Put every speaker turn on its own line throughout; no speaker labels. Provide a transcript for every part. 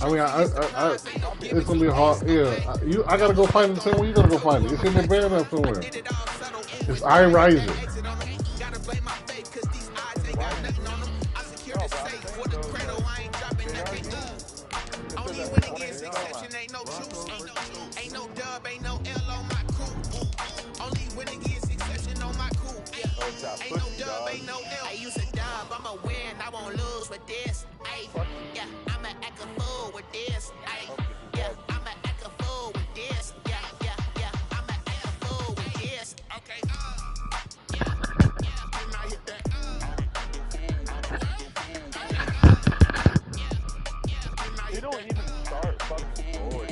I mean, it's gonna be hard. Yeah, I gotta go find it the same way you gotta go find it. It's in the band up somewhere. It's I Rising.
I use a dub, I'ma win, I won't lose with this. Yeah, I'ma act a fool with this. Yeah, I'ma act a fool with this. Yeah, I'ma act a fool with this. Okay.
They don't even start fucking forward.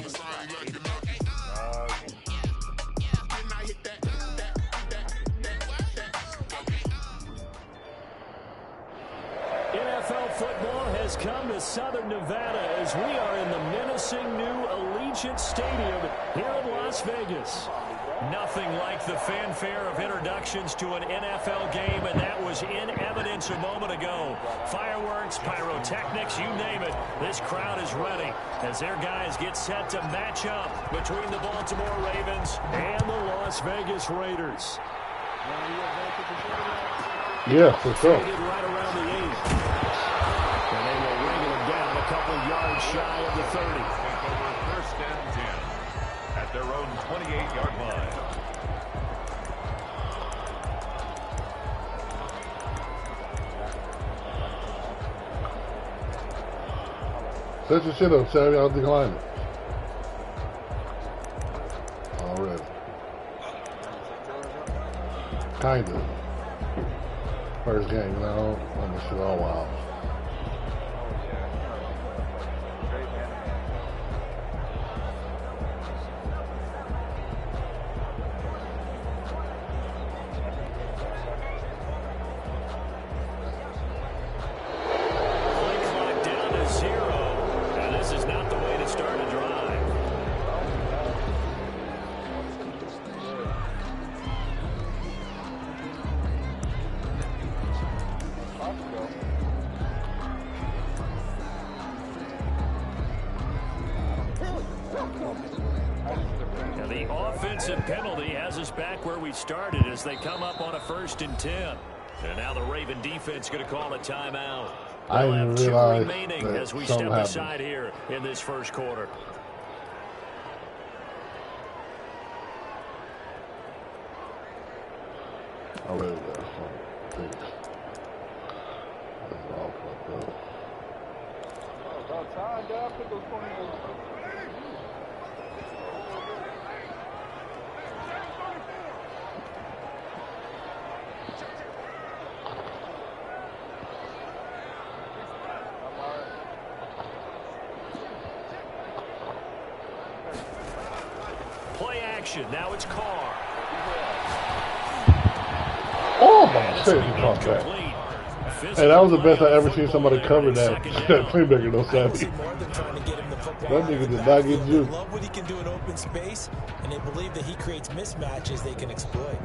NFL football has come to Southern Nevada as we are in the menacing new Allegiant Stadium here in Las Vegas. Nothing like the fanfare of introductions to an NFL game, and that was in evidence a moment ago. Fireworks, pyrotechnics, you name it. This crowd is ready as their guys get set to match up between the Baltimore Ravens and the Las Vegas Raiders.
Yeah, for sure.
Right around the 8. And they will ring them down a couple yards shy of the 30.
First and 10 at their own 28-yard line.
Set your shit up, Sammy. I'll decline it. Already. Kinda. First game, you know, I'm this shit all wild.
Penalty has us back where we started as they come up on a 1st and 10. And now the Raven defense going to call a timeout.
I
didn't
realize
two remaining
that
as we step
happened.
aside here in this first quarter.
I really got something. That's all fucked up.
About time, dog. Put those 20
Play action. Now it's Carr.
Oh my shit, he caught that. Hey, that was the best I ever seen somebody cover that playmaker, no savvy. That nigga did not get you.
They love what he can do in open space, and they believe that he creates mismatches they can exploit.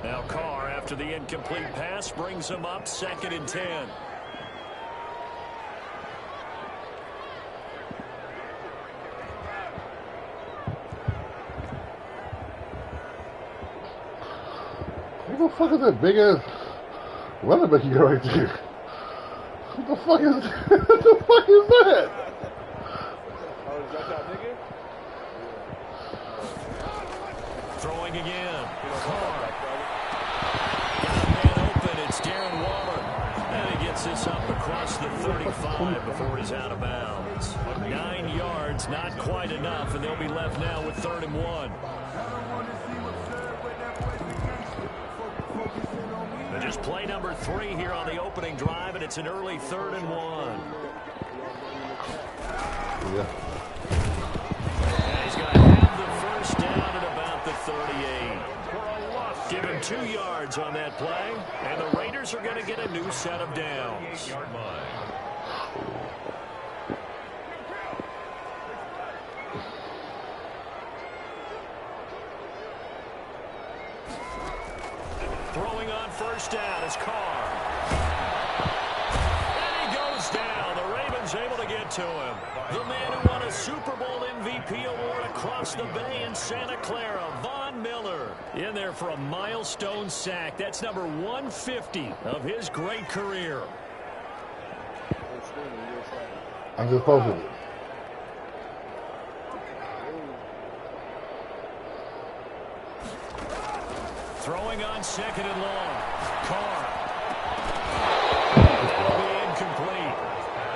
Now Carr, after the incomplete pass, brings him up 2nd and 10.
What the fuck is that big ass running back you got right there? What the fuck is that? What the fuck is that?
Oh, is that nigga?
Throwing again. Carr. Got a man open. It's Darren Waller. And he gets this up across the 35 before he's out of bounds. 9 yards, not quite enough, and they'll be left now with 3rd and 1. Just play number 3 here on the opening drive, and it's an early 3rd and 1.
Yeah.
And he's going to have the first down at about the 38. Give him 2 yards on that play, and the Raiders are going to get a new set of downs. Throwing on first down is Carr. And he goes down. The Ravens able to get to him. The man who won a Super Bowl MVP award across the bay in Santa Clara, Von Miller, in there for a milestone sack. That's number 150 of his great career.
I just posted it.
Throwing on second and long. Carr. Incomplete.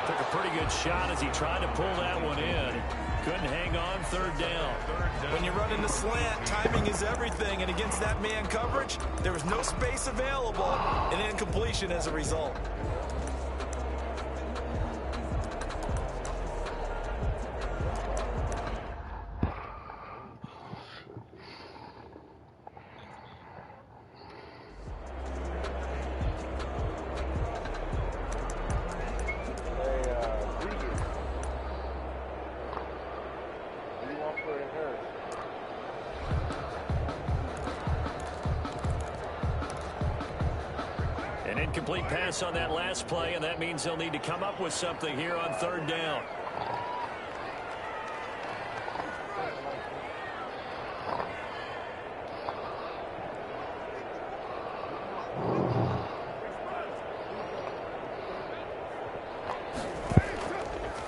Took a pretty good shot as he tried to pull that one in. Couldn't hang on third down.
When you run in the slant, timing is everything. And against that man coverage, there was no space available. And incompletion as a result.
An incomplete pass on that last play, and that means they'll need to come up with something here on third down.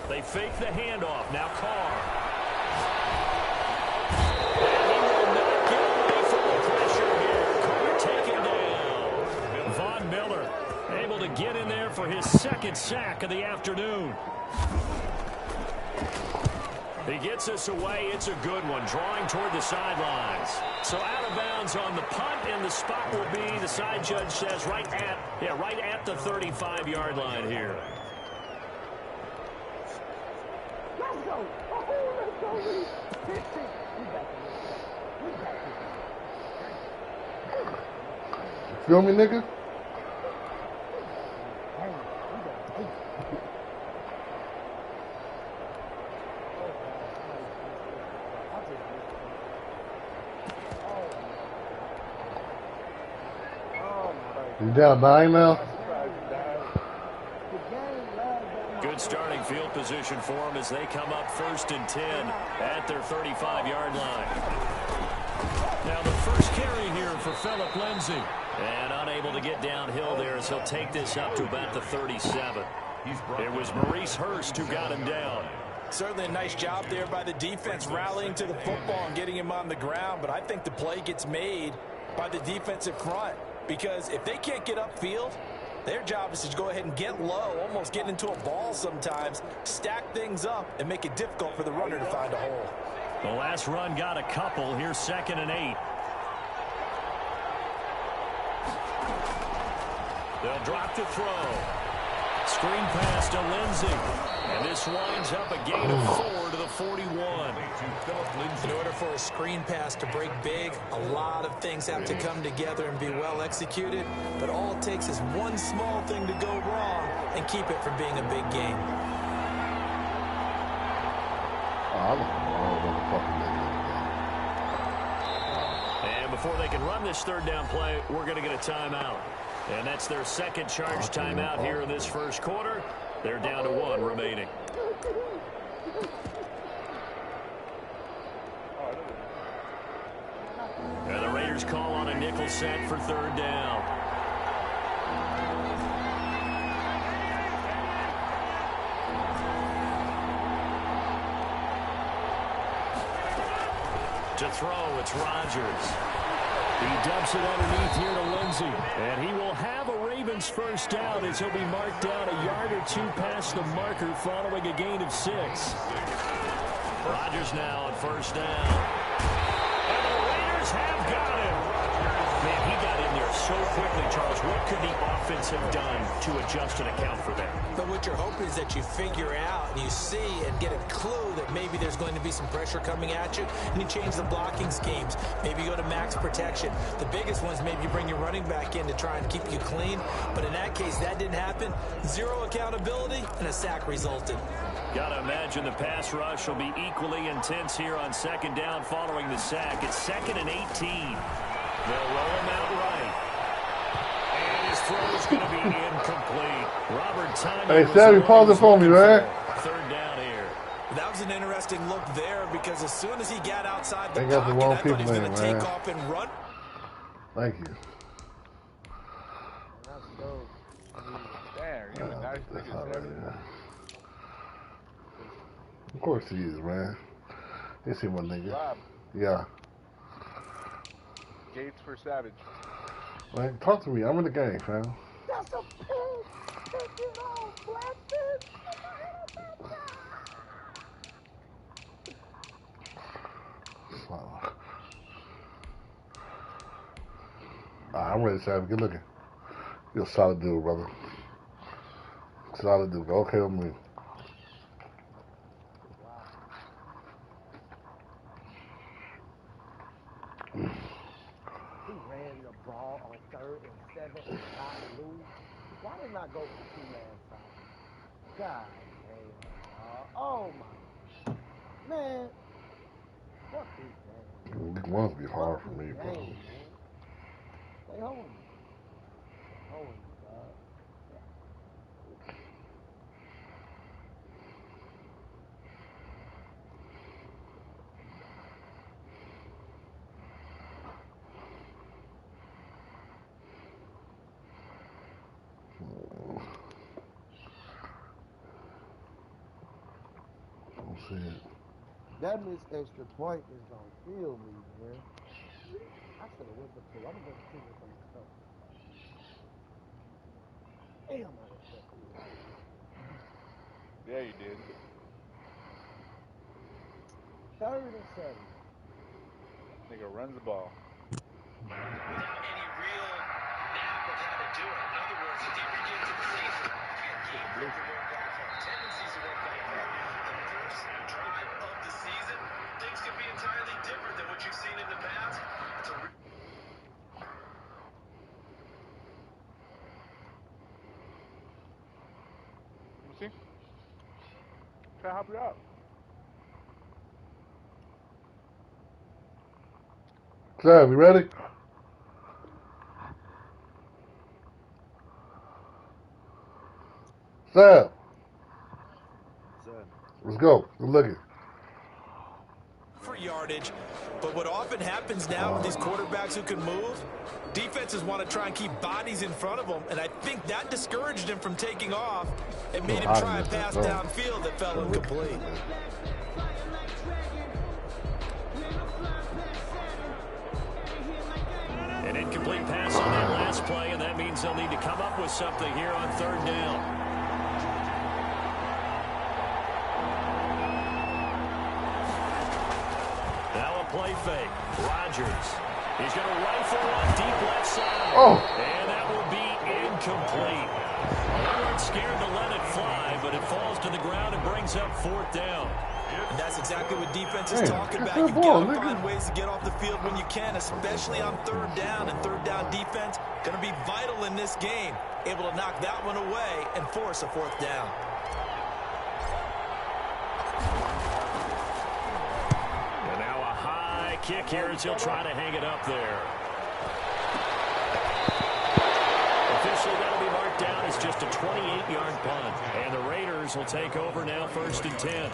They fake the handoff. Now Carr. And he will not get away from the pressure here. Carr taken down. Von Miller able to get in there for his second sack of the afternoon. He gets us away. It's a good one. Drawing toward the sidelines. So out of bounds on the punt, and the spot will be, the side judge says, right at the 35-yard line here.
Feel me, nigga? You down 9 now?
Good starting field position for them as they come up 1st and 10 at their 35-yard line. Now the first carry here for Phillip Lindsay. And unable to get downhill there as he'll take this up to about the 37. It was Maurice Hurst who got him down.
Certainly a nice job there by the defense rallying to the football and getting him on the ground. But I think the play gets made by the defensive front. Because if they can't get upfield, their job is to go ahead and get low, almost get into a ball sometimes, stack things up, and make it difficult for the runner to find a hole.
The last run got a couple. Here's 2nd and 8. They'll drop to throw. Screen pass to Lindsay. And this winds up a gain of 4 to the 41.
In order for a screen pass to break big, a lot of things have to come together and be well executed. But all it takes is one small thing to go wrong and keep it from being a big game.
And before they can run this third down play, we're going to get a timeout. And that's their second charge timeout here in this first quarter. They're down to 1 remaining. And the Raiders call on a nickel set for third down. To throw, it's Rodgers. He dumps it underneath here to Lindsay. And he will have a Ravens first down as he'll be marked down a yard or 2 past the marker following a gain of 6. Rodgers now on first down. And the Raiders have got him. Man, he got in there so quickly, Charles. What could the offense have done to adjust and account for that?
But what you're hoping is that you figure out and you see and get a clue that maybe there's going to be some pressure coming at you, and you change the blocking schemes. Maybe you go to max protection. The biggest ones, maybe you bring your running back in to try and keep you clean. But in that case, that didn't happen. 0 accountability, and a sack resulted.
Got to imagine the pass rush will be equally intense here on second down following the sack. It's 2nd and 18. They'll roll him out right. is going to be incomplete. Robert Tanya.
Hey, Savvy, pause it for me, man.
Third down here.
That was an interesting look there because as soon as he got outside the
They got the
pocket,
wrong
I thought he was
people
going to
in,
take
man.
off and run.
Thank you.
Damn, you a nice nigga, Savvy.
Of course he is, man. You see my nigga.
Rob,
Yeah.
Gates for Savage.
Man, talk to me. I'm in the game, fam.
That's a pig. Take it off, black bitch.
I'm ready, Savvy. Good looking. You're a solid dude, brother. Solid dude. Okay with me.
He ran the ball on 3rd and 7 and got loose. Why didn't I go for 2 last time? God damn. Oh my. Man. Fuck this game.
These ones be hard for me, bro.
Game, man. Stay home. Home, dog.
Don't see it.
That missed extra point is gonna kill me, man. I should have went for 2. I'm gonna go for 2 with some stuff. Damn, I was stuck here.
Yeah, you did.
3rd and 7.
Nigga runs the ball.
Without any real map of how to do it. In other words, the deeper you get into the season, you have games to work off of, tendencies to work off of. The first drive of the season, things can be entirely different than what you've seen in the past. It's a
Let me see. Try to help you out.
Sav, you ready? Sav. Let's go. Good looking.
For yardage, but what often happens now with these quarterbacks who can move, defenses want to try and keep bodies in front of them, and I think that discouraged him from taking off and made him try a pass downfield that fell incomplete.
An incomplete pass on that last play, and that means they'll need to come up with something here on 3rd down. Now a play fake. Rodgers. He's going to rifle one deep left side.
Oh.
And that will be incomplete. They weren't scared to let it fly, but it falls to the ground and brings up 4th down.
And that's exactly what defense is talking about. You've got to find ways to get off the field when you can, especially on 3rd down. And 3rd down defense going to be vital in this game. Able to knock that one away and force a 4th down.
And now a high kick here as he'll try to hang it up there. Officially, that'll be marked down as just a 28-yard punt. And the Raiders will take over now 1st and 10.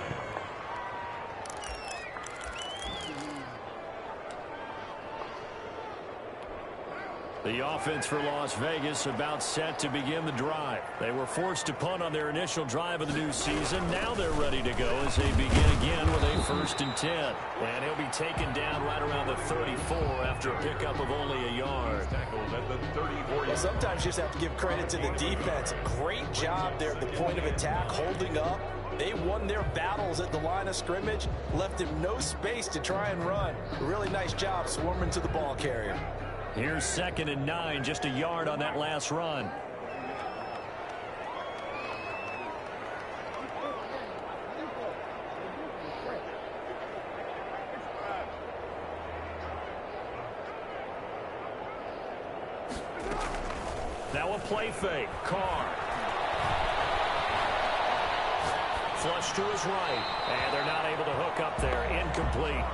The offense for Las Vegas about set to begin the drive. They were forced to punt on their initial drive of the new season. Now they're ready to go as they begin again with a 1st and 10. And he'll be taken down right around the 34 after a pickup of only a yard.
Tackles at the 34.
Well, sometimes you just have to give credit to the defense. Great job there at the point of attack, holding up. They won their battles at the line of scrimmage, left him no space to try and run. Really nice job swarming to the ball carrier.
Here's 2nd and 9, just a yard on that last run. Now a play fake. Carr. Flush to his right. And they're not able to hook up there. Incomplete.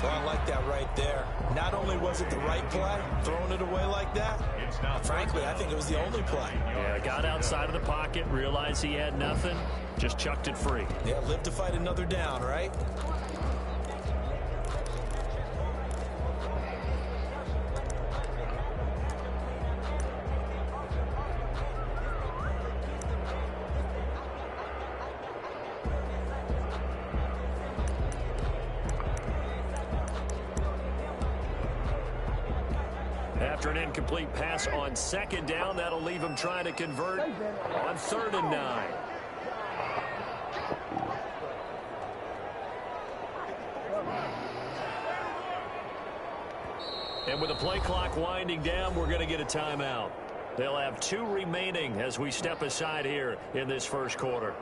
Well, I like that right there. Not only was it the right play, throwing it away like that, frankly, I think it was the only play.
Yeah, got outside of the pocket, realized he had nothing, just chucked it free.
Yeah, live to fight another down, right?
After an incomplete pass on second down, that'll leave him trying to convert on 3rd and 9. And with the play clock winding down, we're going to get a timeout. They'll have 2 remaining as we step aside here in this first quarter.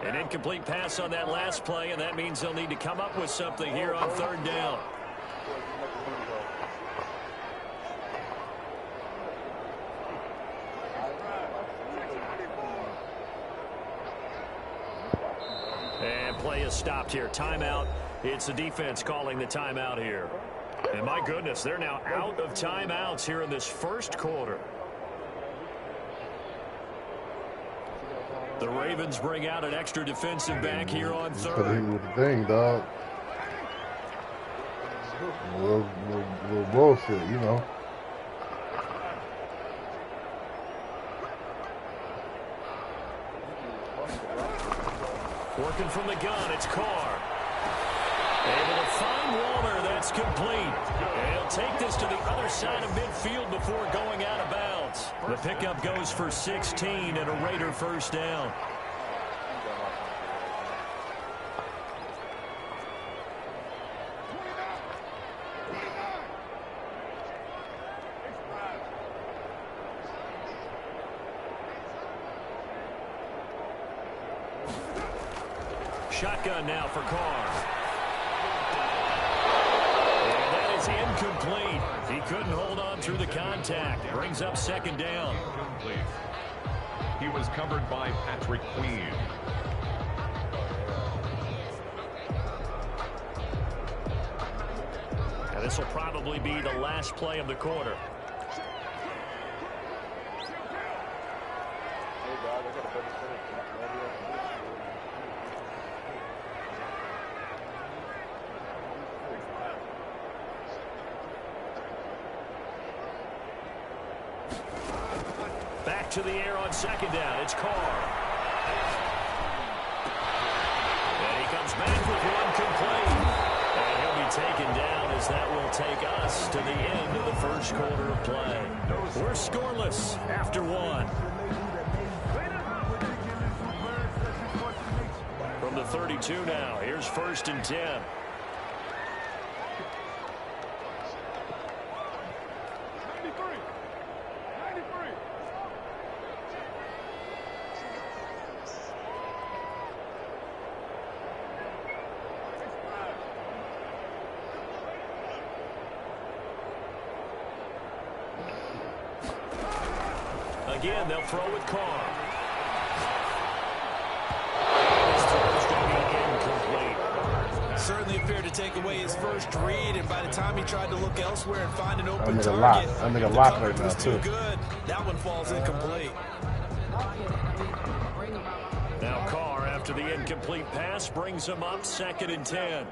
An incomplete pass on that last play, and that means they'll need to come up with something here on 3rd down. And play is stopped here. Timeout. It's the defense calling the timeout here. And my goodness, they're now out of timeouts here in this first quarter. The Ravens bring out an extra defensive back here on 3rd.
But he was the thing, dog. A little bullshit, you know.
Working from the gun, it's Carr. Able to find Walner, that's complete. And he'll take this to the other side of midfield before going out of bounds. The pickup goes for 16 and a Raider first down. Shotgun now for Carr. And that is incomplete. He couldn't hold on through the contact. Brings up 2nd down.
Incomplete. He was covered by Patrick Queen.
Now this will probably be the last play of the quarter. Back to the air on 2nd down. It's Carr. And he comes back with one complete. And he'll be taken down as that will take us to the end of the first quarter of play. We're scoreless after 1. From the 32 now, here's 1st and 10. Again, they'll throw with Carr. His throw's going to be incomplete.
Certainly appeared to take away his first read, and by the time he tried to look elsewhere and find an open
That
target,
nigga
the
lock
coverage
right
was
now,
too
too.
good. That one falls incomplete.
Now Carr, after the incomplete pass, brings him up 2nd and 10.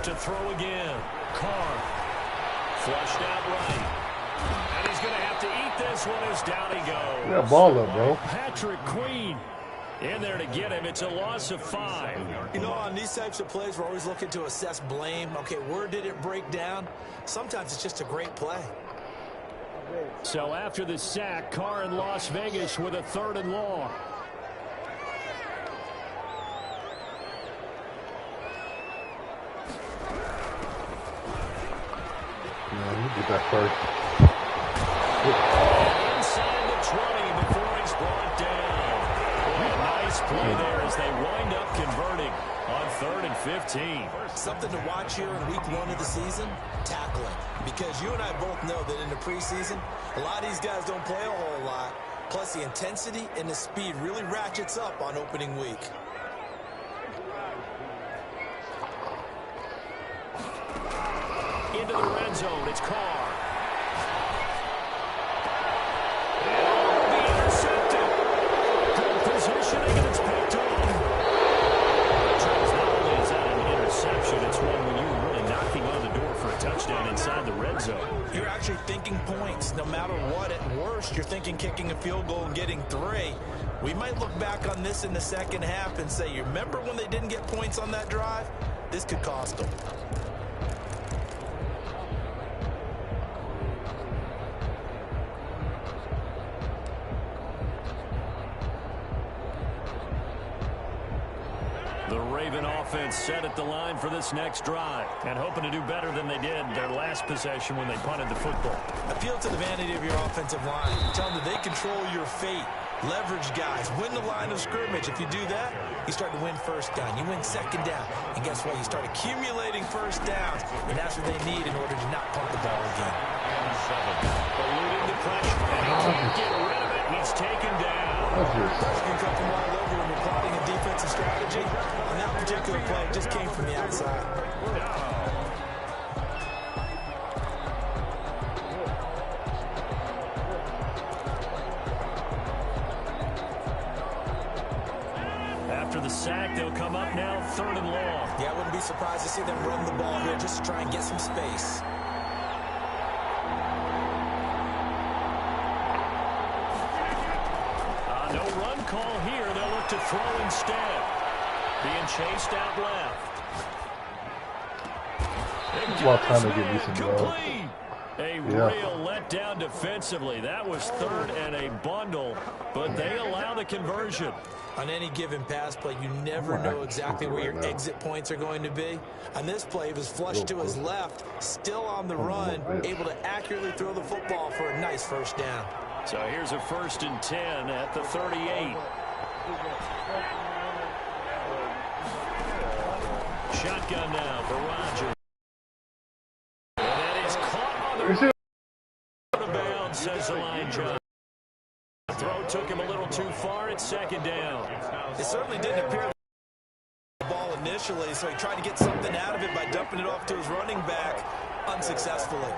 To throw again. Carr. Flushed out right. And he's going to have to eat this one as down he goes.
Yeah, ball up, bro.
Patrick Queen in there to get him. It's a loss of 5.
You know, on these types of plays, we're always looking to assess blame. Okay, where did it break down? Sometimes it's just a great play.
So after the sack, Carr in Las Vegas with a 3rd and long.
Yeah, he Get that first.
Inside the 20 before he's brought down. Boy, a nice play there as they wind up converting on 3rd and 15.
Something to watch here in week 1 of the season, tackling. Because you and I both know that in the preseason, a lot of these guys don't play a whole lot. Plus, the intensity and the speed really ratchets up on opening week.
Into the red zone, it's Carr. Positioning, and it's picked up. Charles, not only is that an interception, it's one when you're really knocking on the door for a touchdown inside the red zone.
You're actually thinking points. No matter what, at worst, you're thinking kicking a field goal and getting 3. We might look back on this in the second half and say, you remember when they didn't get points on that drive? This could cost them.
The Raven offense set at the line for this next drive and hoping to do better than they did their last possession when they punted the football.
Appeal to the vanity of your offensive line. Tell them that they control your fate. Leverage guys. Win the line of scrimmage. If you do that, you start to win first down. You win second down. And guess what? You start accumulating first downs. And that's what they need in order to not punt the ball again.
Eluding the pressure. And he can't get rid of it. He's taken down.
You can cut them all over when you're plotting a defensive strategy. On that particular play, it just came from the outside.
After the sack, they'll come up now 3rd and long.
Yeah, I wouldn't be surprised to see them run the ball here just to try and get some space.
No run call here. They'll look to throw instead. Being chased out left.
Well, time to get me some
complete. A real letdown defensively. That was 3rd and a bundle, but they allow the conversion.
On any given pass play, you never know exactly where your exit points are going to be. On this play, he was flushed to his left, still on the run, able to accurately throw the football for a nice first down.
So here's a 1st and 10 at the 38. Shotgun now for Rodgers. And that is caught on the out of bounds, says the line judge. The throw took him a little too far. It's 2nd down.
It certainly didn't appear the ball initially, so he tried to get something out of it by dumping it off to his running back unsuccessfully.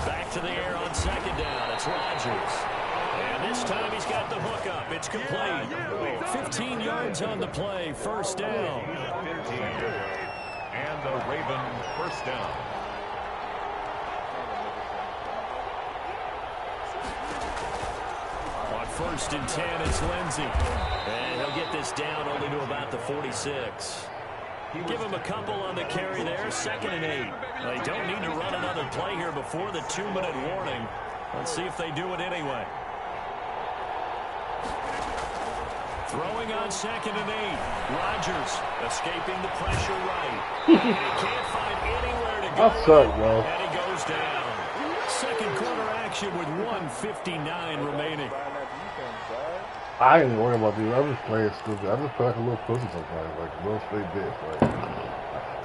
Back to the air on 2nd down. It's Rodgers. And this time he's got the hook up. It's complete. 15 yards on the play. 1st down.
15. And the Raven 1st down.
On 1st and 10, it's Lindsey. And he'll get this down only to about the 46. Give him a couple on the carry there. 2nd and 8. They don't need to run another play here before the 2-minute warning. Let's see if they do it anyway. Throwing on 2nd and 8. Rodgers escaping the pressure right. He can't find anywhere to go.
I suck, bro.
And he goes down. 2nd quarter action with 1:59 remaining.
I ain't even worried about these. I'm just playing stupid. I just play like a little pussy sometimes, like a little straight dick, like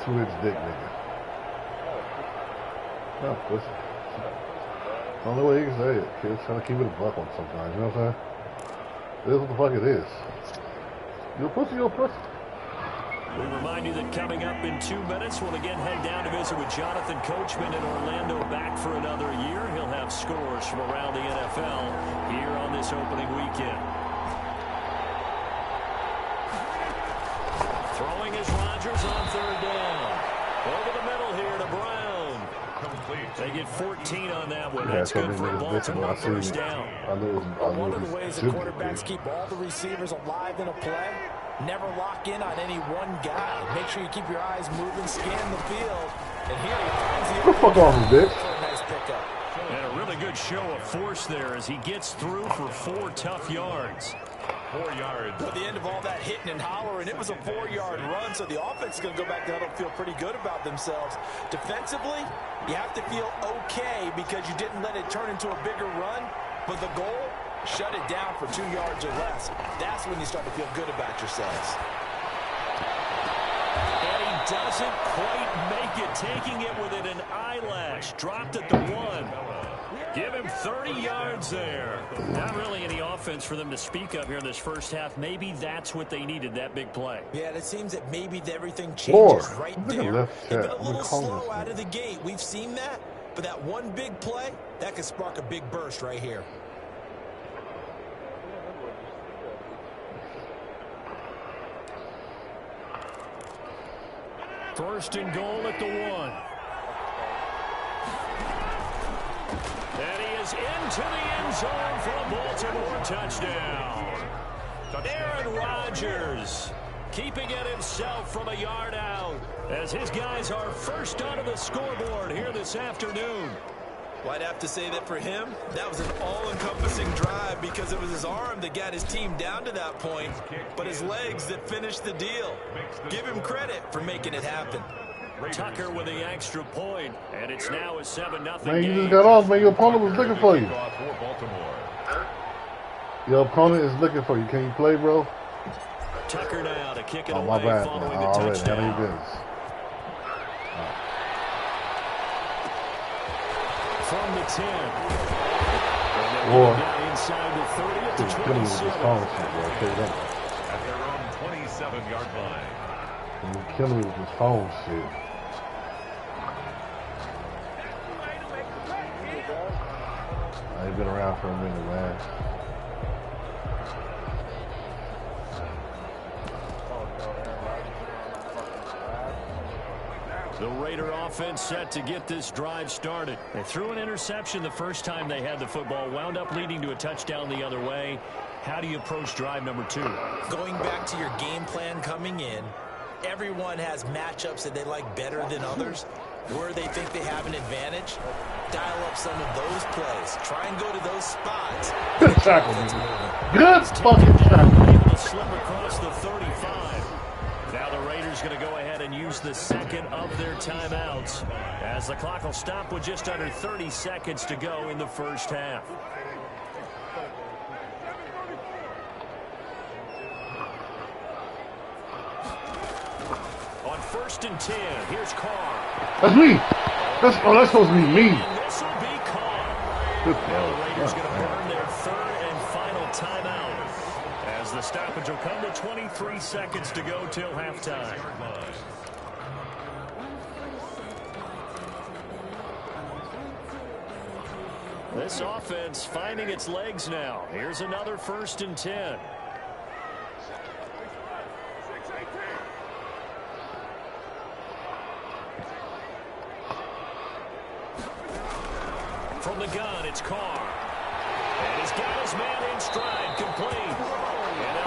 2-inch dick nigga. No, pussy. The only way you can say it. Kids trying to keep it a buck on sometimes, you know what I'm saying? It is what the fuck it is. You a pussy, you a pussy.
We remind you that coming up in 2 minutes, we'll again head down to visit with Jonathan Coachman in Orlando, back for another year. He'll have scores from around the NFL here on this opening weekend. Throwing is Rodgers on 3rd down. Over the middle here to Brown. They get 14 on that one. That's good for Baltimore. 1st down.
One of the ways the quarterbacks keep all the receivers alive in a play, never lock in on any one guy. Make sure you keep your eyes moving, scan the field. And here he finds the
fuck off, bitch.
Nice pickup.
And a really good show of force there as he gets through for 4 tough yards.
4 yards.
At the end of all that hitting and hollering, it was a 4-yard run, so the offense is going to go back to huddle and feel pretty good about themselves. Defensively, you have to feel okay because you didn't let it turn into a bigger run, but the goal, shut it down for 2 yards or less. That's when you start to feel good about yourselves.
And he doesn't quite make it, taking it within an eyelash. Dropped at the 1. Give him 30 yards there. Not really any offense for them to speak of here in this first half. Maybe that's what they needed, that big play.
Yeah, it seems that maybe everything changes right there. They've been a little slow out of the gate. We've seen that. But that one big play, that could spark a big burst right here.
First and goal at the 1. And he is into the end zone for a Baltimore touchdown. Aaron Rodgers keeping it himself from a yard out as his guys are first onto the scoreboard here this afternoon.
Well, I'd have to say that for him, that was an all-encompassing drive because it was his arm that got his team down to that point, but his legs that finished the deal. Give him credit for making it happen.
Tucker with the extra point, and it's now a 7-0
Man, you
game.
just got off, man. Your opponent was looking for you. Your opponent is looking for you. Can you play, bro?
Tucker now to kick it
Oh,
away
my bad,
following
man.
the
All right,
touchdown.
handle your business.
From the 10.
Or,
inside the 30 at the
he's killing me with this
27.
phone shit, bro. I'll tell you that.
At their own 27-yard line.
He's killing me with this phone shit. I ain't been around for a minute, man.
The Raider offense set to get this drive started. They threw an interception the first time they had the football, wound up leading to a touchdown the other way. How do you approach drive number 2?
Going back to your game plan coming in, everyone has matchups that they like better than others. Where they think they have an advantage, dial up some of those plays. Try and go to those spots.
Good tackle, man. Good fucking tackle.
Able to slip across the 35. Now the Raiders going to go ahead and use the second of their timeouts as the clock will stop with just under 30 seconds to go in the first half. On 1st and 10, here's Carr.
That's me. That's supposed to be me.
And this will be Carr.
Good
Now the
play.
Raiders going to burn their 3rd and final timeout as the stoppage will come to 23 seconds to go till halftime. This offense finding its legs now. Here's another 1st and 10. From the gun, it's Carr. And he's got his man in stride, complete.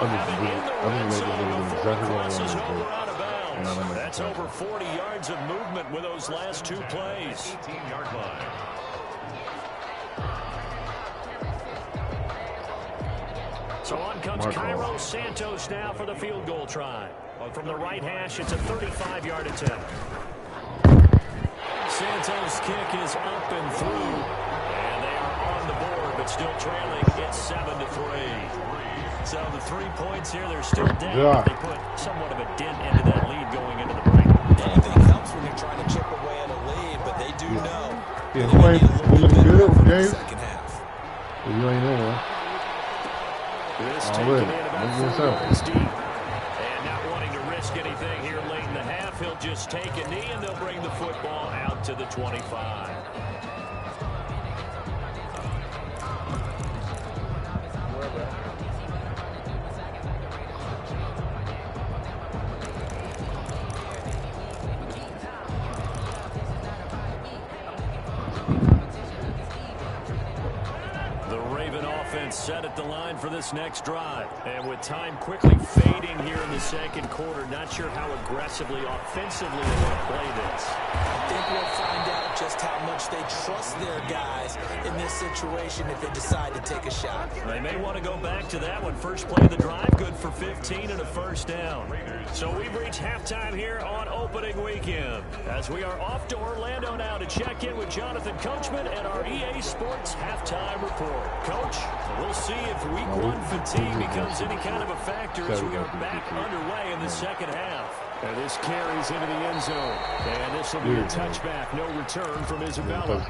And they'll have it in the red zone before it crosses over out of bounds. That's over 40 yards of movement with those last 2 plays.
18-yard line.
So on comes Cairo Santos now for the field goal try. From the right hash, it's a 35-yard attempt. Santos' kick is up and through. And they are on the board, but still trailing. It's 7-3. So the 3 points here, they're still down. But they put somewhat of a dent into that lead going into the break.
Anything helps when you're trying to chip away at a lead, but they do know.
Yeah, we looking good with Gabe.
Second half.
You ain't in there.
This
All
taken
right.
in about 4 yards deep. And not wanting to risk anything here late in the half, he'll just take a knee and they'll bring the football out to the 25. Set at the line for this next drive. And with time quickly fading here in the second quarter, not sure how aggressively, offensively they want to play this.
I think we'll find out just how much they trust their guys in this situation if they decide to take a shot.
They may want to go back to that one. First play of the drive, good for 15 and a first down. So we've reached halftime here on opening weekend, as we are off to Orlando now to check in with Jonathan Coachman and our EA Sports halftime report. Coach, we'll see if week one fatigue becomes any kind of a factor as we are back underway in the second half. And this carries into the end zone. And this will be a touchback. No return from Isabella.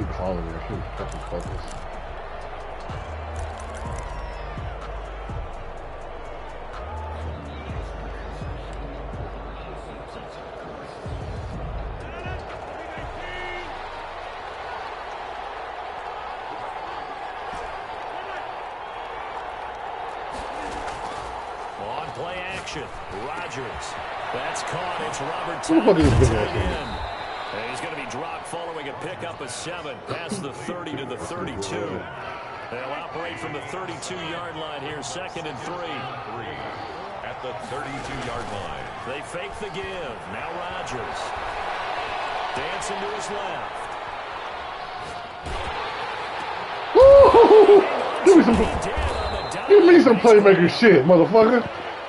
On play action, Rodgers. That's caught. It's Robert Thomas. And he's going to be dropped following a pickup of 7 past the 30 to the 32. They'll operate from the 32-yard line here, 2nd and 3.
At the 32-yard line.
They fake the give. Now Rodgers. Dancing to his left.
Give me some playmaker shit, motherfucker.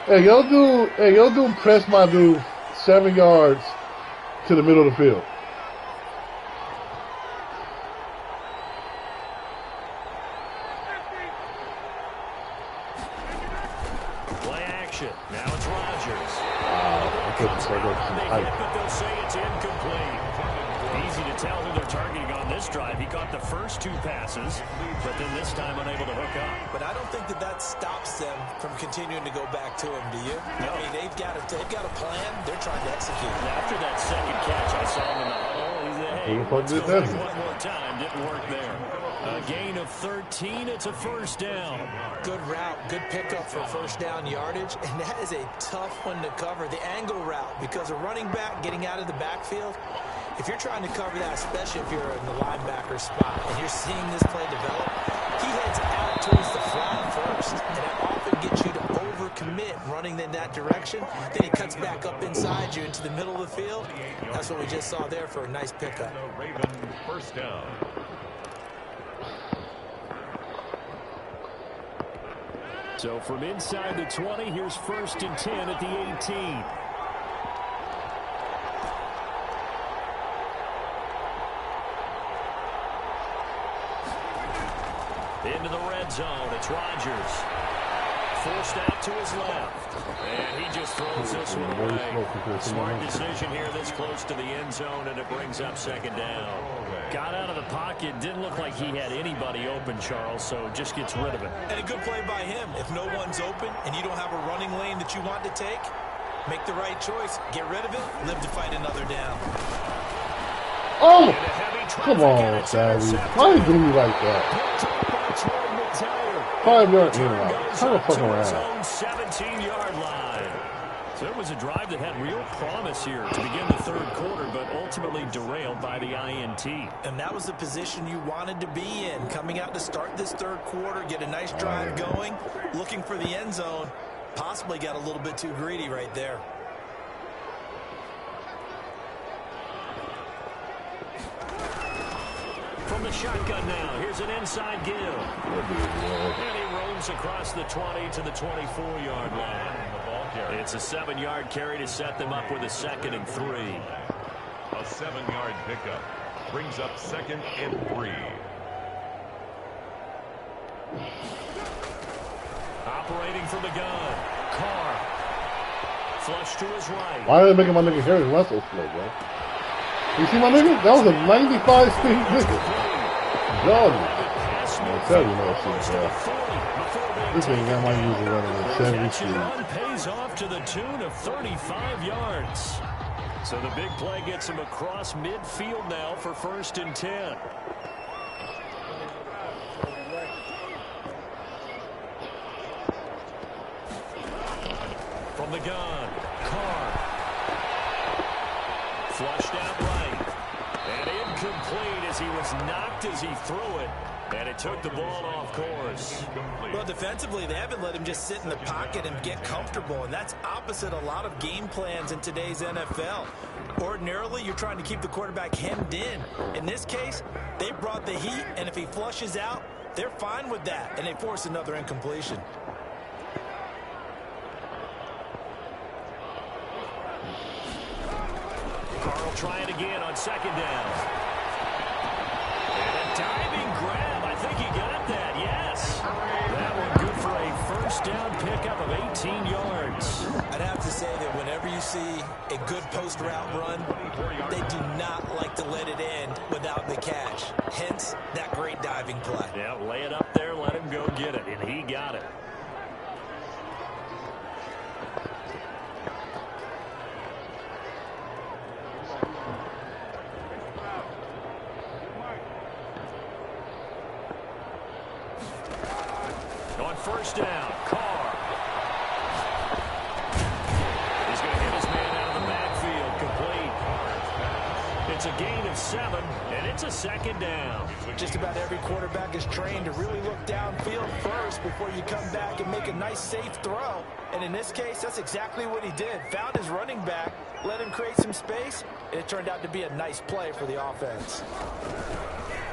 Hey, y'all do press my dude 7 yards to the middle of the field.
Play action. Now it's Rodgers.
But
they'll say it's incomplete. Easy to tell who they're targeting on this drive. He caught the first 2 passes, but then this time unable to hook up.
But I don't think that stops them from continuing to go back to him, do you?
No.
I mean, they've got a plan. They're trying to execute.
After that second catch, I saw him in the huddle. He said, hey, let's go back one more time. Didn't work there. A gain of 13. It's a first down.
Good route. Good pickup for first down yardage. And that is a tough one to cover, the angle route, because a running back getting out of the backfield, if you're trying to cover that, especially if you're in the linebacker spot, and you're seeing this play develop, he heads out towards the flat first, and it often gets you to overcommit running in that direction. Then he cuts back up inside you into the middle of the field. That's what we just saw there for a nice pickup.
Ravens first down.
So from inside the 20, here's 1st and 10 at the 18. Into the red zone. It's Rodgers. Forced out to his left. And he just throws this one away. Smart decision here this close to the end zone, and it brings up 2nd down. Got out of the pocket. Didn't look like he had anybody open, Charles, so just gets rid of it.
And a good play by him. If no one's open and you don't have a running lane that you want to take, make the right choice. Get rid of it. Live to fight another down.
Oh! Come on, Savvy. Why you do me like that? 5 yards in. Turn the fuck around.
17-yard line. So it was a drive that had real promise here to begin the 3rd quarter, but ultimately derailed by the INT.
And that was the position you wanted to be in, coming out to start this 3rd quarter, get a nice drive going, looking for the end zone. Possibly got a little bit too greedy right there.
From the shotgun now, here's an inside give. And he roams across the 20 to the 24-yard line. It's a 7-yard carry to set them up with a 2nd and 3.
A 7-yard pickup brings up 2nd and 3.
Operating from the gun, Carr. Flush to his right.
Why are they making my nigga Harry Russell slow, bro? You see my nigga? That was a 95 speed nigga. Jogging. I'll tell you that shit, bro. This ain't got my user running at 70 speed.
Run pays off to the tune of 35 yards. So the big play gets him across midfield now for 1st and 10. From the gun, Carr. Flushed out right. And incomplete as he was knocked as he threw it. And it took the ball off course.
Well, defensively, they haven't let him just sit in the pocket and get comfortable, and that's opposite a lot of game plans in today's NFL. Ordinarily, you're trying to keep the quarterback hemmed in. In this case, they brought the heat, and if he flushes out, they're fine with that, and they force another incompletion.
Carl trying again on second down. And a diving grab. I think he got that, yes. That one good for a first down pickup of 18 yards.
I'd have to say that whenever you see a good post route run, they do not like to let it end without the catch. Hence, that great diving play.
Yeah, lay it up there, let him go get it, and he got it. On first down, Carr. He's going to hit his man out of the backfield, complete. It's a gain of 7, and it's a second down.
Just about every quarterback is trained to really look downfield first before you come back and make a nice, safe throw. And in this case, that's exactly what he did. Found his running back, let him create some space, and it turned out to be a nice play for the offense.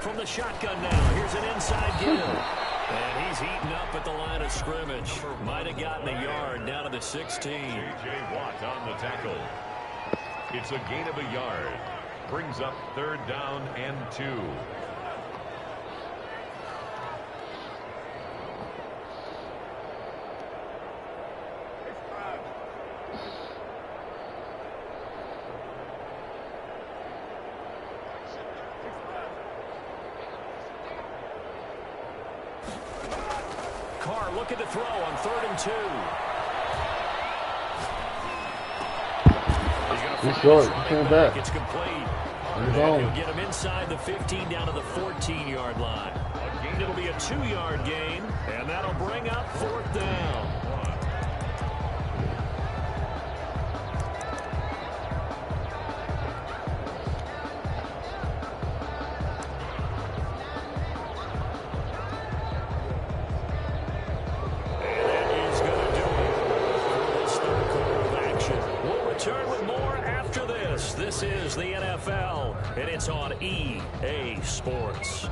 From the shotgun now, here's an inside give. And he's heating up at the line of scrimmage. Might have gotten a yard down to the 16.
J.J. Watt on the tackle. It's a gain of a yard. Brings up 3rd down and 2.
Carr looking to throw on 3rd and 2.
He's short. He came back.
It's complete.
He's on.
He'll get him inside the 15 down to the 14-yard line. It'll be a 2-yard gain, and that'll bring up 4th down. This is the NFL, and it's on EA Sports.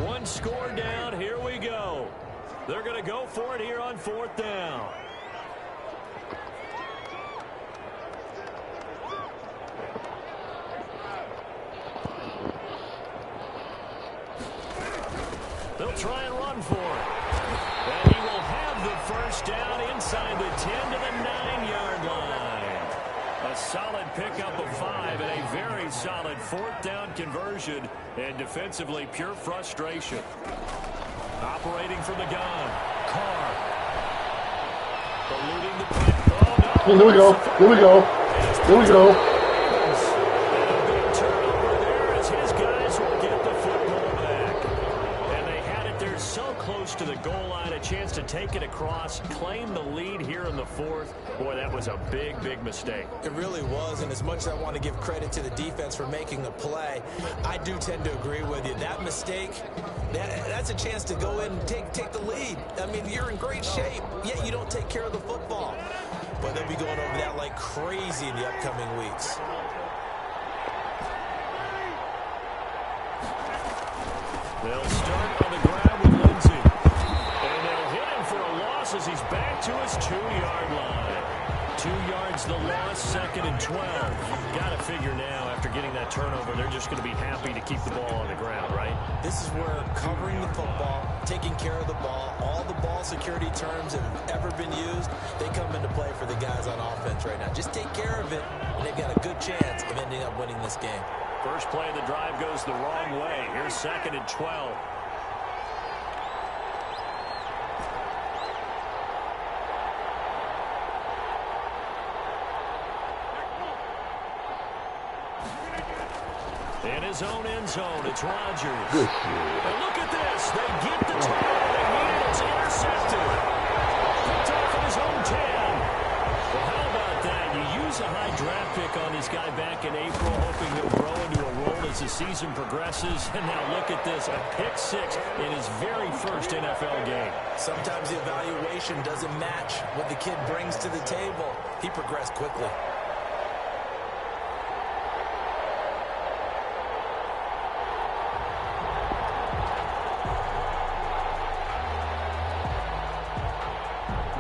One score down, here we go. They're going to go for it here on 4th down. They'll try and run for it. And he will have the first down inside the 10 to the 9-yard line. A solid pickup of 5 and a very solid 4th down conversion. And defensively, pure frustration. Operating from the gun. Carr. Eluding the pressure. Oh, no.
Here we go. Here we go. Here we go.
And a big turnover there as his guys will get the football back. And they had it there so close to the goal line, a chance to take it across, claim the lead here in the 4th. Boy, that was a big, big mistake.
It really was, and as much as I want to give credit to the defense for making the play, I do tend to agree with you. That mistake, that's a chance to go in and take the lead. I mean, you're in great shape, yet you don't take care of the football. But they'll be going over that like crazy in the upcoming weeks.
They'll start on the ground with Lindsey. And they'll hit him for a loss as he's back to his 2-yard line. 2 yards the loss, 2nd and 12. Got to figure now, after getting that turnover, they're just going to be happy to keep the ball on the ground, right?
This is where covering the football, taking care of the ball, all the ball security terms that have ever been used, they come into play for the guys on offense right now. Just take care of it, and they've got a good chance of ending up winning this game.
First play of the drive goes the wrong way. Here's 2nd and 12. In his own end zone, it's Rodgers.
Good shit.
And look at this. They get the tackle they needed. It's intercepted. Picked off at his own 10. Well, how about that? You use a high draft pick on this guy back in April, hoping he'll grow into a role as the season progresses. And now look at this, a pick 6 in his very first NFL game.
Sometimes the evaluation doesn't match what the kid brings to the table. He progressed quickly.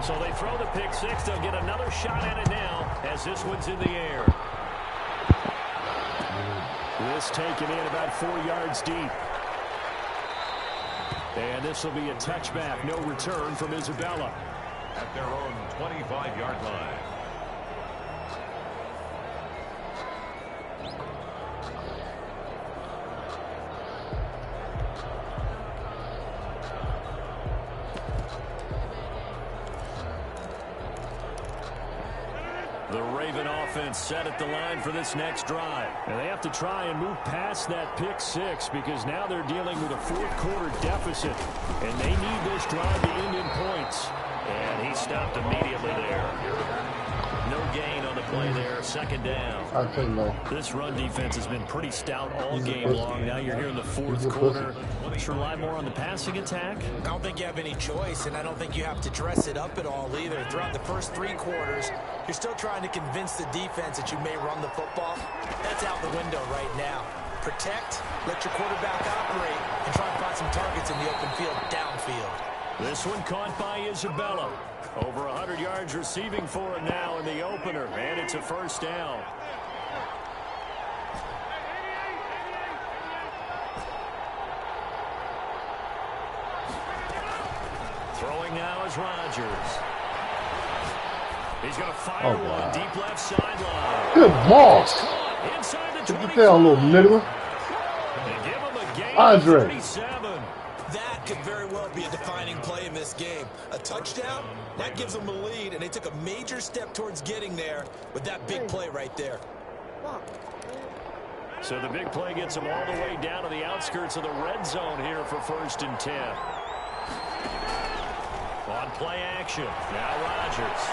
So they throw the pick 6. They'll get another shot at it now as this one's in the air. This taken in about 4 yards deep. And this will be a touchback. No return from Isabella.
At their own 25-yard line.
The Raven offense set at the line for this next drive. And they have to try and move past that pick 6 because now they're dealing with a fourth-quarter deficit. And they need this drive to end in points. And he stopped immediately there. No gain on the play there. Second down.
I'd say no.
This run defense has been pretty stout all game long. Now you're here in the fourth quarter. Want to rely more on the passing attack?
I don't think you have any choice, and I don't think you have to dress it up at all either. Throughout the first 3 quarters, you're still trying to convince the defense that you may run the football. That's out the window right now. Protect, let your quarterback operate, and try and find some targets in the open field downfield.
This one caught by Isabella. Over 100 yards receiving for him now in the opener, and it's a first down. Throwing now is Rodgers. He's going to fire one deep left sideline.
Good ball.
Inside the 25.
Get down, little nigga.
They give him a gain
Andre.
of 37.
That could very well be a defining play in this game. A touchdown, that gives them a lead, and they took a major step towards getting there with that big play right there.
So the big play gets them all the way down to the outskirts of the red zone here for 1st and 10. On play action, now Rodgers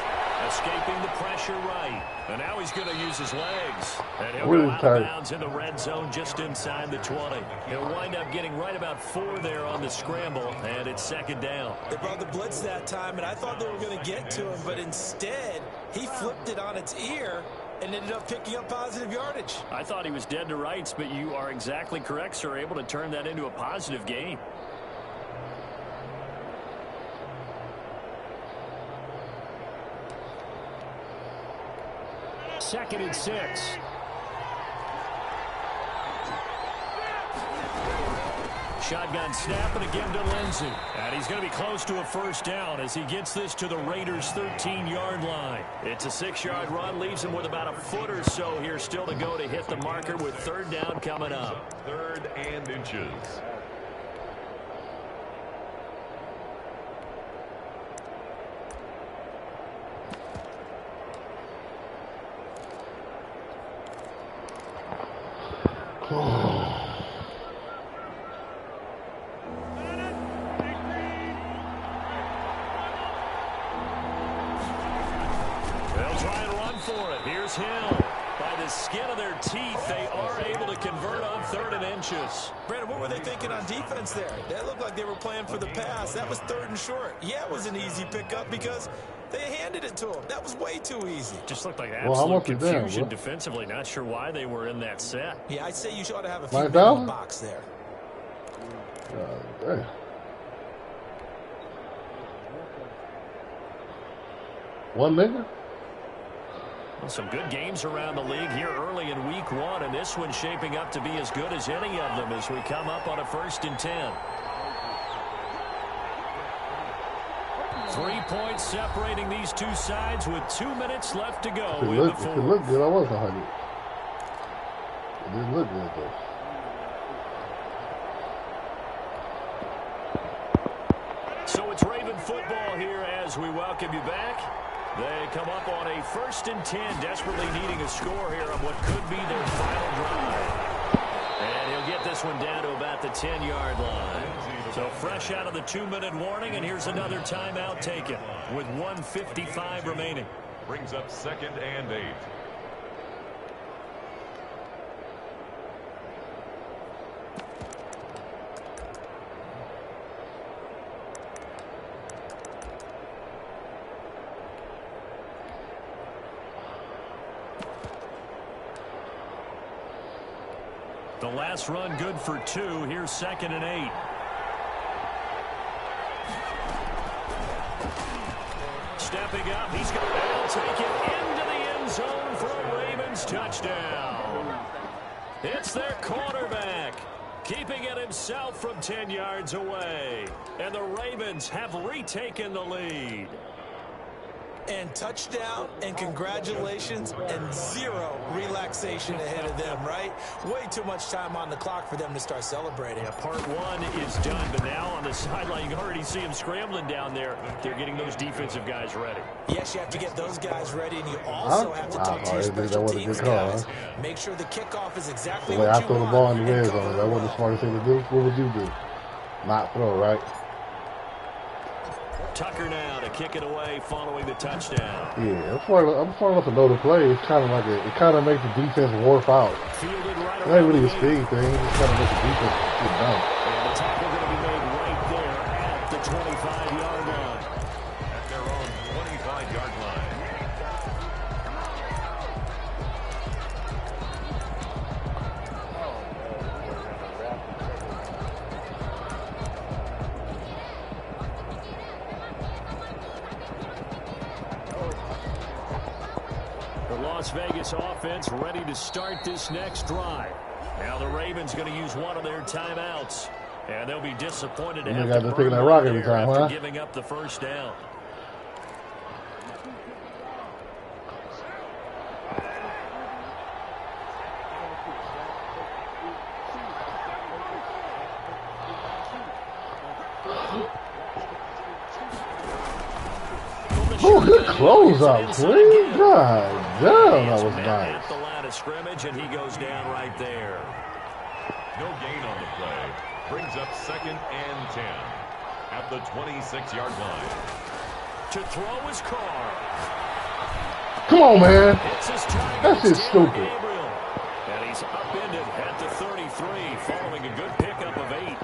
escaping the pressure right. And now he's going to use his legs. And he'll go out of bounds in the red zone just inside the 20. He'll wind up getting right about 4 there on the scramble, and it's second down.
They brought the blitz that time, and I thought they were going to get to him, but instead, he flipped it on its ear and ended up picking up positive yardage.
I thought he was dead to rights, but you are exactly correct, sir, able to turn that into a positive gain. Second and 6. Shotgun snap, and again to Lindsey. And he's going to be close to a first down as he gets this to the Raiders' 13-yard line. It's a 6-yard run, leaves him with about a foot or so here still to go to hit the marker with 3rd down coming up.
3rd and inches.
Brandon, what were they thinking on defense there? That looked like they were playing for the pass. That was 3rd and short. Yeah, it was an easy pickup because they handed it to him. That was way too easy.
Just looked like absolute confusion defensively. Not sure why they were in that set.
Yeah, I'd say you ought to have a few men in the box there.
Damn. One nigga?
Well, some good games around the league here early in week 1, and this one's shaping up to be as good as any of them as we come up on a 1st and 10. 3 points separating these two sides with 2 minutes left to go in the 4th.
If it looked good, I was 100. It didn't look good, though.
So it's Raven football here as we welcome you back. They come up on a 1st and 10, desperately needing a score here on what could be their final drive. And he'll get this one down to about the 10-yard line. So fresh out of the 2-minute warning, and here's another timeout taken with 1:55 remaining.
Brings up 2nd and 8.
The last run good for 2. Here's 2nd and 8. Stepping up, he's going to take it into the end zone for a Ravens touchdown. It's their quarterback, keeping it himself from 10 yards away. And the Ravens have retaken the lead.
And touchdown and congratulations and zero relaxation ahead of them, right? Way too much time on the clock for them to start celebrating.
Yeah, part 1 is done, but now on the sideline, you can already see them scrambling down there. They're getting those defensive guys ready.
Yes, you have to get those guys ready, and you also have to talk to your special teams guys. Make sure the kickoff is exactly what you want.
I throw the ball in the red zone. That wasn't the smartest thing to do. What would you do? Not throw, right?
Tucker now to kick it away following the touchdown.
Yeah, I'm smart enough to know the play. It's kind of like it kind of makes the defense warp out.
Fielded right
it ain't really a speed thing. It just kind of makes the defense get done.
And the tackle going to be made right there at the 25-yard line.
At their own 25-yard line.
Las Vegas offense ready to start this next drive. Now the Ravens going to use one of their timeouts, and they'll be disappointed to have to burn
that rock every time,
after giving up the first down.
Oh, good close up, Queen. God damn, that was nice.
At the line of scrimmage, and he goes down right there.
No gain on the play. Brings up 2nd and 10 at the 26-yard line.
To throw his car.
Come on, man.
That's
just stupid.
Gabriel. And he's upended at the 33, following a good pickup of 8.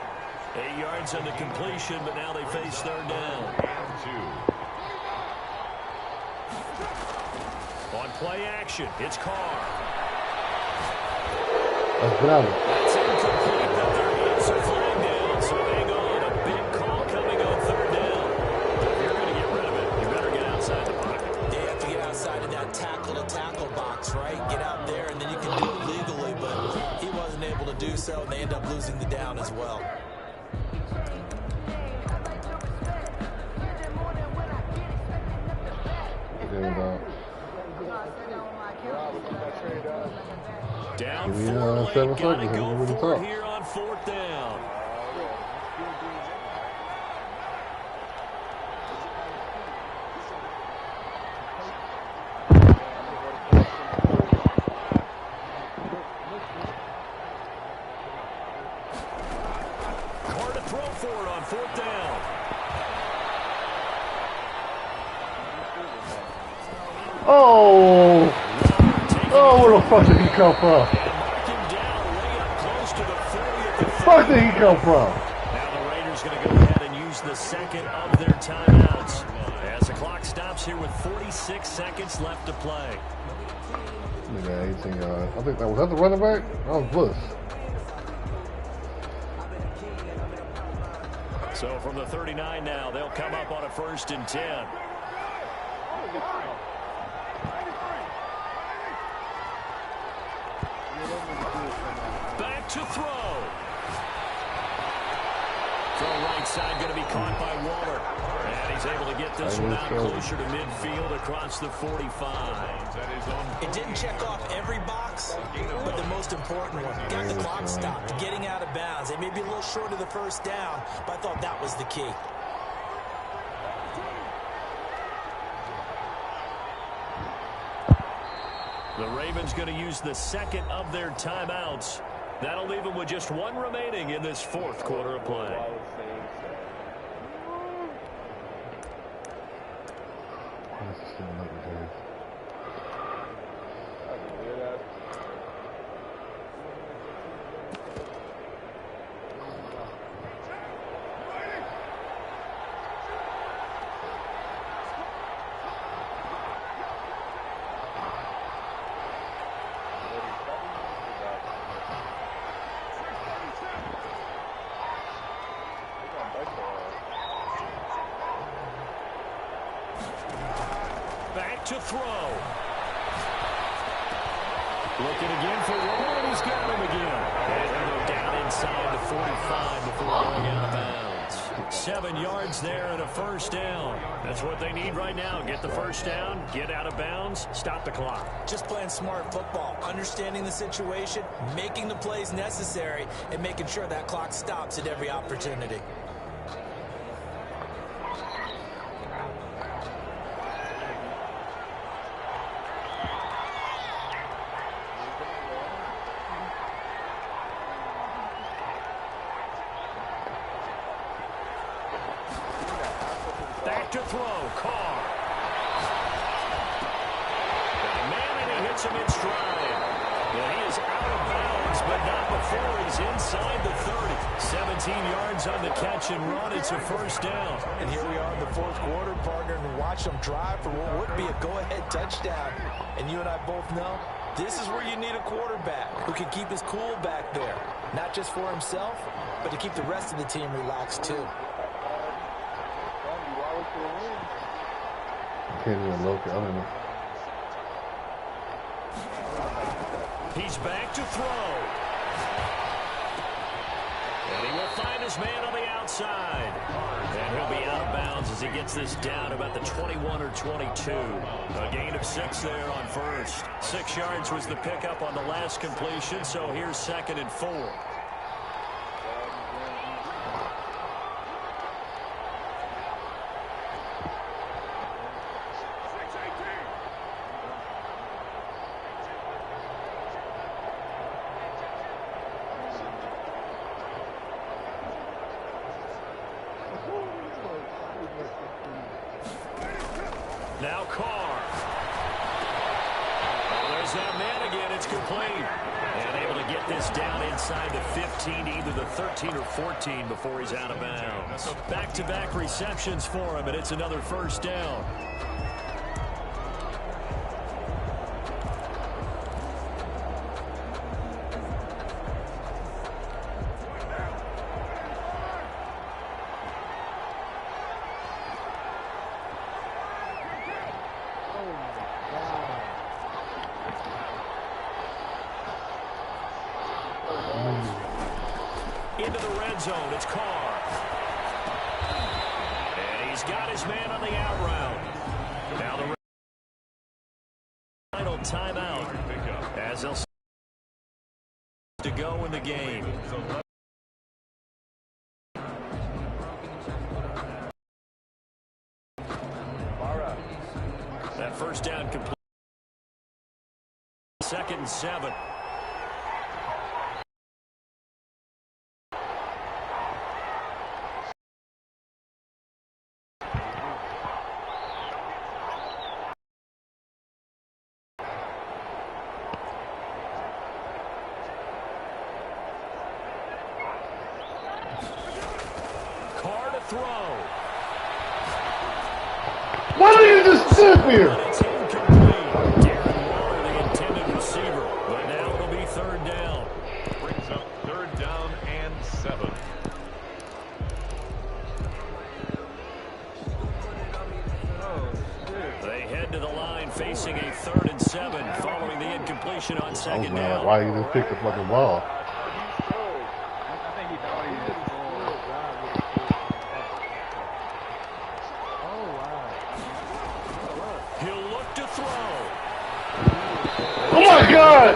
8 yards on the completion, but now they face 3rd down.
And 2.
On play action, it's Carr.
That's bravo.
It's incomplete, but there is a flag down, so hang on. A big call coming on 3rd down. If you're going to get rid of it, you better get outside the pocket.
They have to get outside of that tackle-to-tackle box, right? Get out there, and then you can do it legally, but he wasn't able to do so, and they end up losing the down as well.
Down 4 late, gotta go for it here on 4th down. Carr to throw for it on 4th down.
Oh, where the fuck did he come from? Fuck did he come from?
Now the Raiders going to go ahead and use the 2nd of their timeouts as the clock stops here with 46 seconds left to play.
Yeah, 18 yards. I think that was the running back. That was Bush.
So from the 39 now, they'll come up on a 1st and 10. Back to throw. Throw right side going to be caught by Waller. And he's able to get this one out closer to midfield across the 45.
It didn't check off every box, but the most important one. Got the clock stopped, getting out of bounds. They may be a little short of the 1st down, but I thought that was the key.
The Ravens going to use the 2nd of their timeouts That'll leave him with just one remaining in this fourth quarter of play. Back to throw. Looking again for one. He's got him again. And he'll go down inside the 45 before going out of bounds. 7 yards there and a first down. That's what they need right now. Get the first down, get out of bounds, stop the clock.
Just playing smart football, understanding the situation, making the plays necessary, and making sure that clock stops at every opportunity.
To throw, Carr. Got a man and he hits him in stride. Well, he is out of bounds, but not before he's inside the 30. 17 yards on the catch and run. It's a first down.
And here we are in the fourth quarter, partner, and watch them drive for what would be a go-ahead touchdown. And you and I both know this is where you need a quarterback who can keep his cool back there. Not just for himself, but to keep the rest of the team relaxed too.
Can't even look. I don't know.
He's back to throw. And he will find his man on the outside. And he'll be out of bounds as he gets this down about the 21 or 22. A gain of 6 there on first. 6 yards was the pickup on the last completion, so here's 2nd and 4. Now Carr. Oh, there's that man again. It's complete. And able to get this down inside the 15, either the 13 or 14 before he's out of bounds. Back-to-back receptions for him, and it's another first down. Into the red zone, it's Carr. And he's got his man on the out route. Now the final timeout as they'll to go in the game. That first down complete. 2nd and 7. Throw.
Why do you just sit here?
It's incomplete. Darren Waller, the intended receiver. But now it'll be 3rd down.
Brings up 3rd down and 7.
They head to the line facing a 3rd and 7 following the incompletion on 2nd down.
Why you just picked the fucking ball? Oh my God!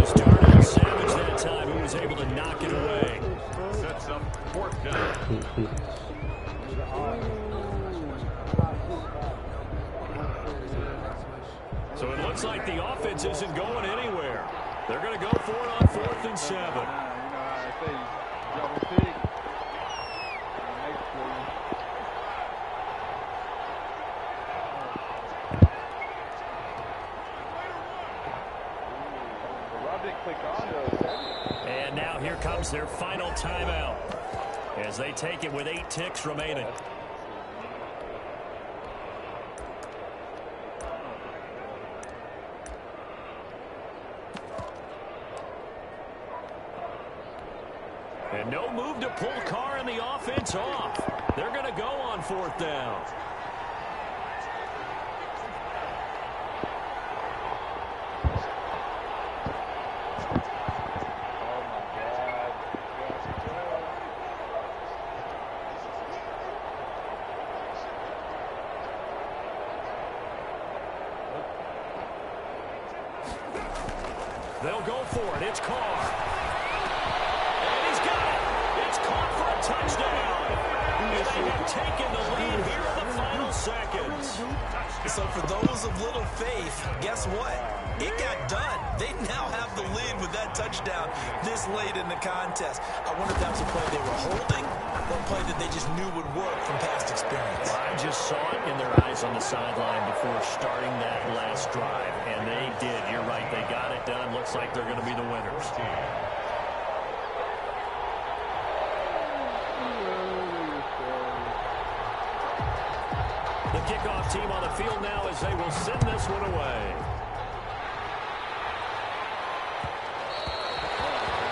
Started Savage that time, who was able to knock it away.
Sets up 4th down.
So it looks looks like the offense isn't going anywhere. They're going to go for it on 4th and 7.
You know how I say, double pig. Next play. Rob didn't click on those.
And now here comes their final timeout as they take it with 8 ticks remaining. And no move to pull Carr and the offense off. They're going to go on 4th down. They'll go for it. It's Carr. And he's got it. It's caught for a touchdown. They have taken the lead here in the final seconds.
So for those of little faith, guess what? It got done. They now have the lead with that touchdown this late in the contest. I wonder if that was a play they were holding or a play that they just knew would work from past experience.
I just saw it in their eyes on the sideline before starting that last drive, and they did. You're right. They got it done. Looks like they're going to be the winners. The kickoff team on the field now as they will send this one away.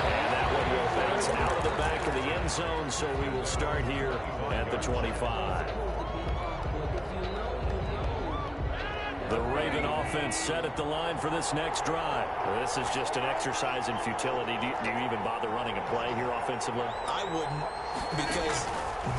And that one will bounce out of the back of the end zone, so we will start here at the 25. The Raven offense set at the line for this next drive. Well, this is just an exercise in futility. Do you even bother running a play here offensively?
I wouldn't, because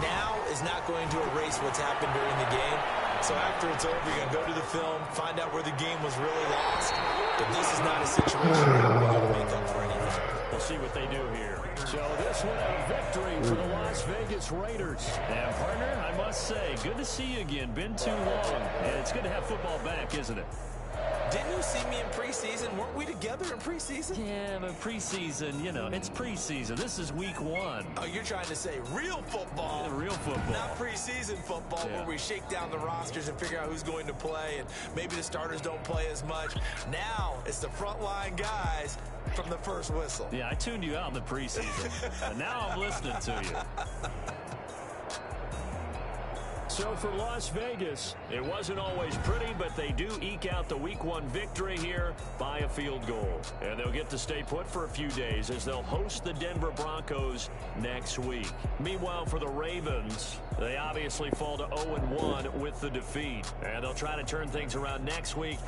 now is not going to erase what's happened during the game. So after it's over, you're going to go to the film, find out where the game was really lost. But this is not a situation where you're going to make up for anything.
We'll see what they do here. So this one a victory for the Las Vegas Raiders. And partner, I must say, good to see you again. Been too long. And it's good to have football back, isn't it?
Didn't you see me in preseason? Weren't we together in preseason?
Yeah, but preseason, you know, it's preseason. This is week 1.
Oh, you're trying to say real football.
Yeah, real football.
Not preseason football where we shake down the rosters and figure out who's going to play, and maybe the starters don't play as much. Now it's the frontline guys from the first whistle.
Yeah, I tuned you out in the preseason. And now I'm listening to you. So for Las Vegas, it wasn't always pretty, but they do eke out the Week 1 victory here by a field goal. And they'll get to stay put for a few days as they'll host the Denver Broncos next week. Meanwhile, for the Ravens, they obviously fall to 0-1 with the defeat. And they'll try to turn things around next week.